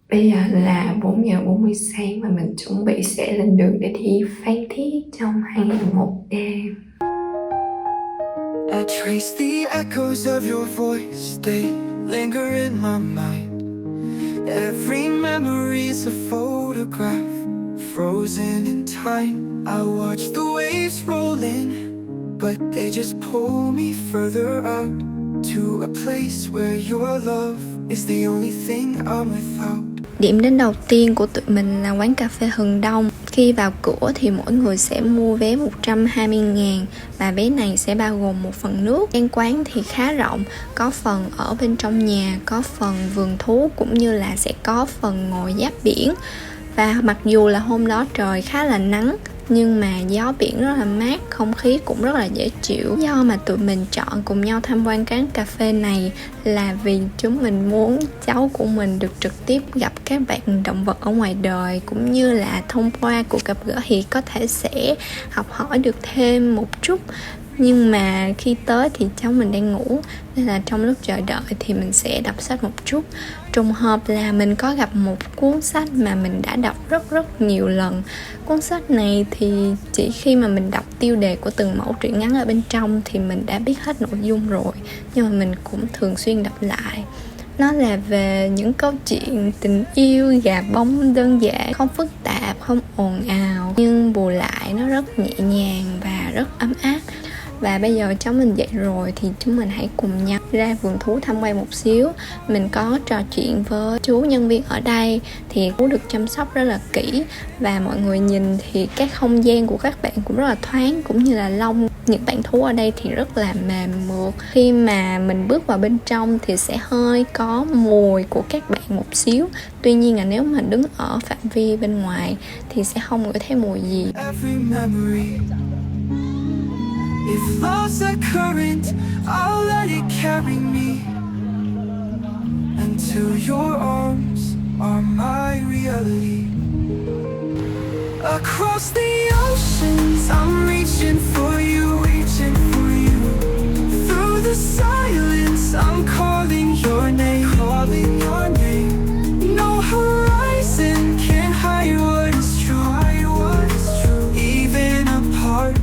Bây giờ là 4 giờ 40 sáng và mình chuẩn bị sẽ lên đường để đi Phan Thiết trong 2 ngày 1 đêm. I trace the echoes of your voice, they linger in my mind. Every memory's a photograph, frozen in time. I watch the waves roll in, but they just pull me further out, to a place where your love is the only thing I'm without. Điểm đến đầu tiên của tụi mình là quán cà phê Hừng Đông. Khi vào cửa thì mỗi người sẽ mua vé 120.000 và vé này sẽ bao gồm một phần nước. Gian quán thì khá rộng, có phần ở bên trong nhà, có phần vườn thú cũng như là sẽ có phần ngồi giáp biển. Và mặc dù là hôm đó trời khá là nắng nhưng mà gió biển rất là mát, không khí cũng rất là dễ chịu. Do mà tụi mình chọn cùng nhau tham quan quán cà phê này là vì chúng mình muốn cháu của mình được trực tiếp gặp các bạn động vật ở ngoài đời, cũng như là thông qua cuộc gặp gỡ thì có thể sẽ học hỏi được thêm một chút. Nhưng mà khi tới thì cháu mình đang ngủ, nên là trong lúc chờ đợi thì mình sẽ đọc sách một chút. Trùng hợp là mình có gặp một cuốn sách mà mình đã đọc rất nhiều lần. Cuốn sách này thì chỉ khi mà mình đọc tiêu đề của từng mẫu truyện ngắn ở bên trong thì mình đã biết hết nội dung rồi, nhưng mà mình cũng thường xuyên đọc lại. Nó là về những câu chuyện tình yêu gà bông đơn giản, không phức tạp, không ồn ào, nhưng bù lại nó rất nhẹ nhàng và rất ấm áp. Và bây giờ cháu mình dậy rồi thì chúng mình hãy cùng nhau ra vườn thú tham quan một xíu. Mình có trò chuyện với chú nhân viên ở đây thì thú được chăm sóc rất là kỹ, và mọi người nhìn thì các không gian của các bạn cũng rất là thoáng, cũng như là lông những bạn thú ở đây thì rất là mềm mượt. Khi mà mình bước vào bên trong thì sẽ hơi có mùi của các bạn một xíu, tuy nhiên là nếu mà đứng ở phạm vi bên ngoài thì sẽ không ngửi thấy mùi gì. If love's a current, I'll let it carry me until your arms are my reality. Across the oceans, I'm reaching for you, reaching for you. Through the silence, I'm calling your name, calling your name. No horizon can hide what is true, even apart.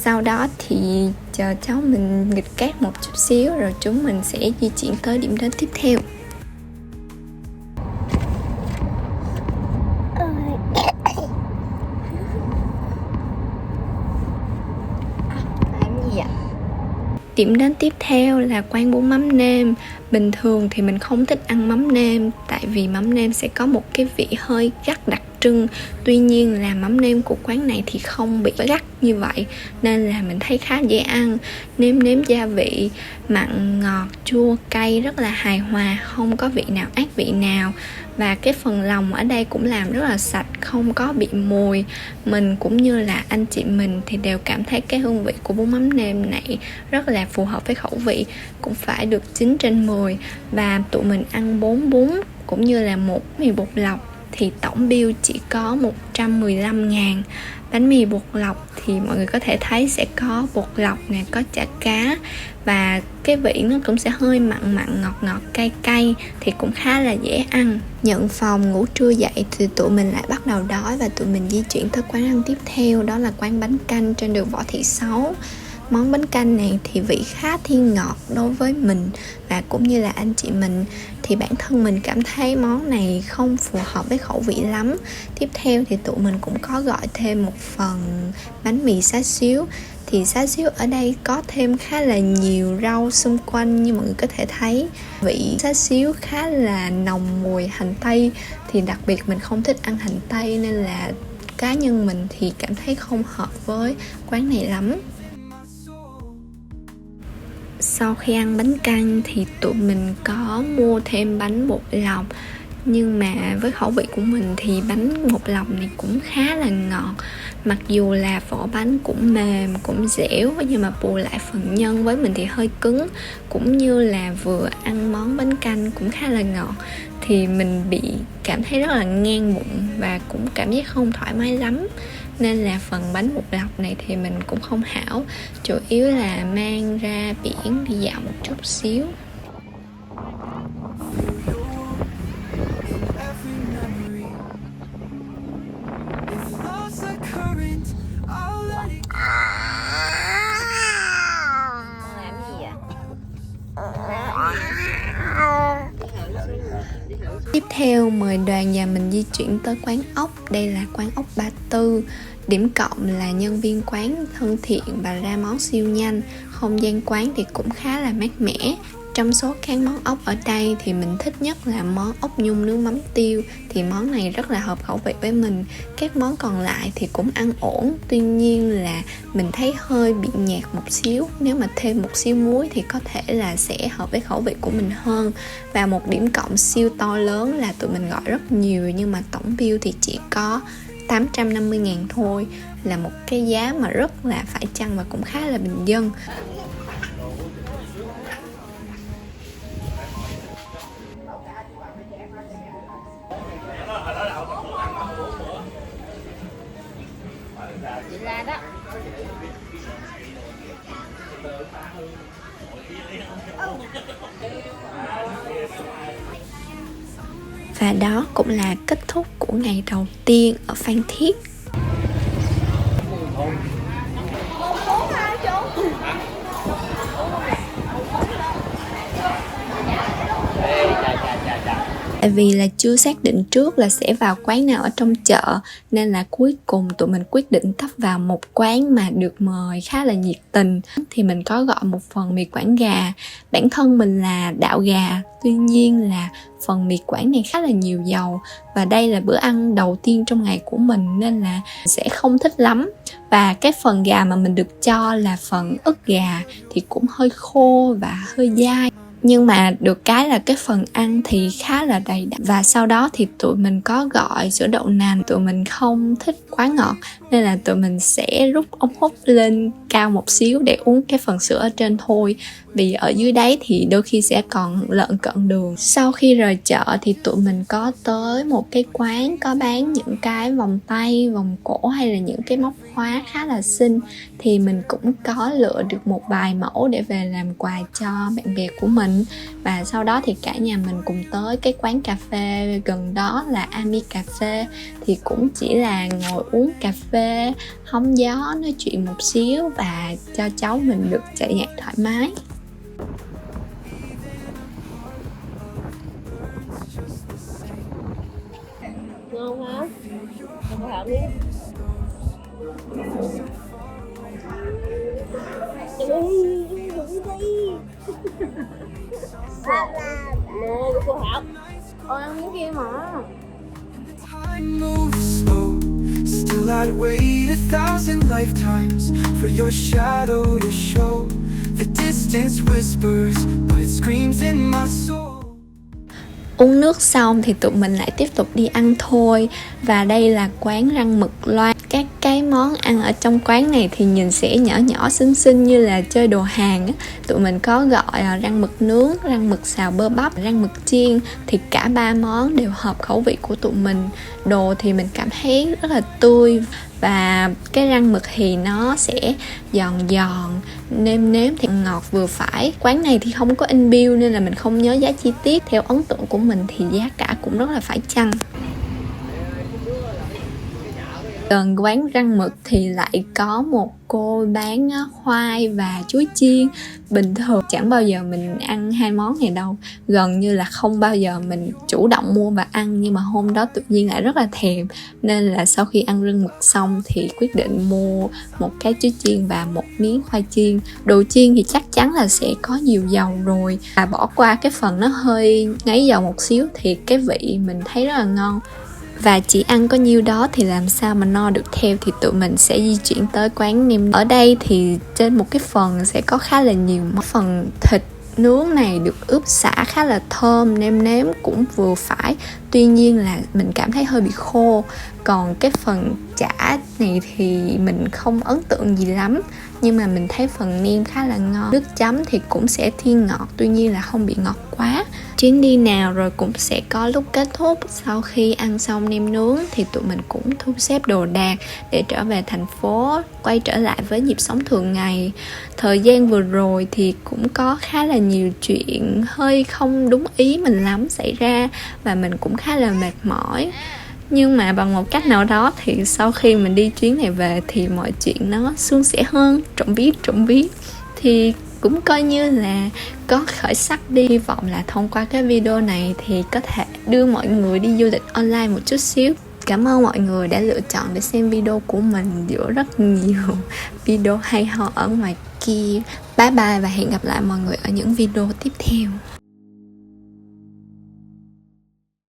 Sau đó thì chờ cháu mình nghịch cát một chút xíu rồi chúng mình sẽ di chuyển tới điểm đến tiếp theo. Làm gì vậy? Điểm đến tiếp theo là quán bún mắm nêm. Bình thường thì mình không thích ăn mắm nêm, tại vì mắm nêm sẽ có một cái vị hơi gắt đặc trưng. Tuy nhiên là mắm nêm của quán này thì không bị gắt như vậy, nên là mình thấy khá dễ ăn. Nêm gia vị mặn, ngọt, chua, cay rất là hài hòa, không có vị nào ác vị nào. Và cái phần lòng ở đây cũng làm rất là sạch, không có bị mùi. Mình cũng như là anh chị mình thì đều cảm thấy cái hương vị của bún mắm nêm này rất là phù hợp với khẩu vị, cũng phải được 9/10. Và tụi mình ăn 4 bún cũng như là một mì bột lọc thì tổng bill chỉ có 115.000. Bánh mì bột lọc thì mọi người có thể thấy sẽ có bột lọc nè, có chả cá, và cái vị nó cũng sẽ hơi mặn ngọt cay thì cũng khá là dễ ăn. Nhận phòng ngủ trưa dậy thì tụi mình lại bắt đầu đói và tụi mình di chuyển tới quán ăn tiếp theo, đó là quán bánh canh trên đường Võ Thị Sáu. Món bánh canh này thì vị khá thiên ngọt đối với mình và cũng như là anh chị mình, thì bản thân mình cảm thấy món này không phù hợp với khẩu vị lắm. Tiếp theo thì tụi mình cũng có gọi thêm một phần bánh mì xá xíu. Thì xá xíu ở đây có thêm khá là nhiều rau xung quanh, như mọi người có thể thấy vị xá xíu khá là nồng mùi hành tây, thì đặc biệt mình không thích ăn hành tây nên là cá nhân mình thì cảm thấy không hợp với quán này lắm. Sau khi ăn bánh canh thì tụi mình có mua thêm bánh bột lọc, nhưng mà với khẩu vị của mình thì bánh bột lọc này cũng khá là ngọt. Mặc dù là vỏ bánh cũng mềm, cũng dẻo, nhưng mà bù lại phần nhân với mình thì hơi cứng, cũng như là vừa ăn món bánh canh cũng khá là ngọt, thì mình bị cảm thấy rất là ngang bụng và cũng cảm giác không thoải mái lắm. nên là phần bánh bột lọc này thì mình cũng không hảo, chủ yếu là mang ra biển đi dạo một chút xíu. Every memory. If love's a current, I'll let it Làm gì vậy? Tiếp theo mời đoàn nhà mình di chuyển tới quán ốc. Đây là quán ốc Ba Tư. Điểm cộng là nhân viên quán thân thiện và ra món siêu nhanh. Không gian quán thì cũng khá là mát mẻ. Trong số các món ốc ở đây thì mình thích nhất là món ốc nhum nướng mắm tiêu. Thì món này rất là hợp khẩu vị với mình. Các món còn lại thì cũng ăn ổn. Tuy nhiên là mình thấy hơi bị nhạt một xíu. Nếu mà thêm một xíu muối thì có thể là sẽ hợp với khẩu vị của mình hơn. Và một điểm cộng siêu to lớn là tụi mình gọi rất nhiều, nhưng mà tổng bill thì chỉ có 850.000 thôi. Là một cái giá mà rất là phải chăng và cũng khá là bình dân. Chị ra đó. Và đó cũng là kết thúc của ngày đầu tiên ở Phan Thiết. Tại vì là chưa xác định trước là sẽ vào quán nào ở trong chợ, nên là cuối cùng tụi mình quyết định tấp vào một quán mà được mời khá là nhiệt tình. Thì mình có gọi một phần mì Quảng gà. Bản thân mình là đạo gà, tuy nhiên là phần mì Quảng này khá là nhiều dầu. Và đây là bữa ăn đầu tiên trong ngày của mình nên là sẽ không thích lắm. Và cái phần gà mà mình được cho là phần ức gà thì cũng hơi khô và hơi dai. Nhưng mà được cái là cái phần ăn thì khá là đầy đặn. Và sau đó thì tụi mình có gọi sữa đậu nành. Tụi mình không thích quá ngọt nên là tụi mình sẽ rút ống hút lên cao một xíu để uống cái phần sữa ở trên thôi. Vì ở dưới đáy thì đôi khi sẽ còn lợn cận đường. Sau khi rời chợ thì tụi mình có tới một cái quán có bán những cái vòng tay, vòng cổ hay là những cái móc khóa khá là xinh. Thì mình cũng có lựa được một vài mẫu để về làm quà cho bạn bè của mình. Và sau đó thì cả nhà mình cùng tới cái quán cà phê gần đó là Ami Cà Phê. Thì cũng chỉ là ngồi uống cà phê, hóng gió, nói chuyện một xíu và cho cháu mình được chạy nhạc thoải mái. Ngon hả? Không có hảo đi. Nè, cô Hảo. Ôi ăn miếng kia mà. time moves slow. Still I'd wait 1,000 lifetimes for your shadow to show. The distance whispers, but it screams in my soul. Uống nước xong thì tụi mình lại tiếp tục đi ăn thôi. Và đây là quán rang mực Loan. Các cái món ăn ở trong quán này thì nhìn sẽ nhỏ nhỏ xinh xinh như là chơi đồ Hàn á. Tụi mình có gọi rang mực nướng, rang mực xào bơ bắp, rang mực chiên. Thì cả ba món đều hợp khẩu vị của tụi mình. Đồ thì mình cảm thấy rất là tươi. Và cái rang mực thì nó sẽ giòn giòn, nêm nếm thì ngọt vừa phải. Quán này thì không có in bill nên là mình không nhớ giá chi tiết. Theo ấn tượng của mình thì giá cả cũng rất là phải chăng. Gần quán rang mực thì lại có một cô bán khoai và chuối chiên. Bình thường chẳng bao giờ mình ăn hai món này đâu. Gần như là không bao giờ mình chủ động mua và ăn. Nhưng mà hôm đó tự nhiên lại rất là thèm. Nên là sau khi ăn rang mực xong thì quyết định mua một cái chuối chiên và một miếng khoai chiên. Đồ chiên thì chắc chắn là sẽ có nhiều dầu rồi. Và bỏ qua cái phần nó hơi ngấy dầu một xíu thì cái vị mình thấy rất là ngon. Và chỉ ăn có nhiêu đó thì làm sao mà no được theo. Thì tụi mình sẽ di chuyển tới quán nem. Ở đây thì trên một cái phần sẽ có khá là nhiều món. Phần thịt nướng này được ướp sả khá là thơm, nêm nếm cũng vừa phải. Tuy nhiên là mình cảm thấy hơi bị khô. Còn cái phần chả này thì mình không ấn tượng gì lắm. Nhưng mà mình thấy phần nem khá là ngon. Nước chấm thì cũng sẽ thiên ngọt, tuy nhiên là không bị ngọt quá. quá. Chuyến đi nào rồi cũng sẽ có lúc kết thúc. Sau khi ăn xong nem nướng thì tụi mình cũng thu xếp đồ đạc để trở về thành phố, quay trở lại với nhịp sống thường ngày. Thời gian vừa rồi thì cũng có khá là nhiều chuyện hơi không đúng ý mình lắm xảy ra và mình cũng khá là mệt mỏi. Nhưng mà bằng một cách nào đó thì sau khi mình đi chuyến này về thì mọi chuyện nó suôn sẻ hơn, trộm vía. Thì cũng coi như là có khởi sắc đi. Hy vọng là thông qua cái video này thì có thể đưa mọi người đi du lịch online một chút xíu. Cảm ơn mọi người đã lựa chọn để xem video của mình giữa rất nhiều video hay ho ở ngoài kia. Bye bye và hẹn gặp lại mọi người ở những video tiếp theo.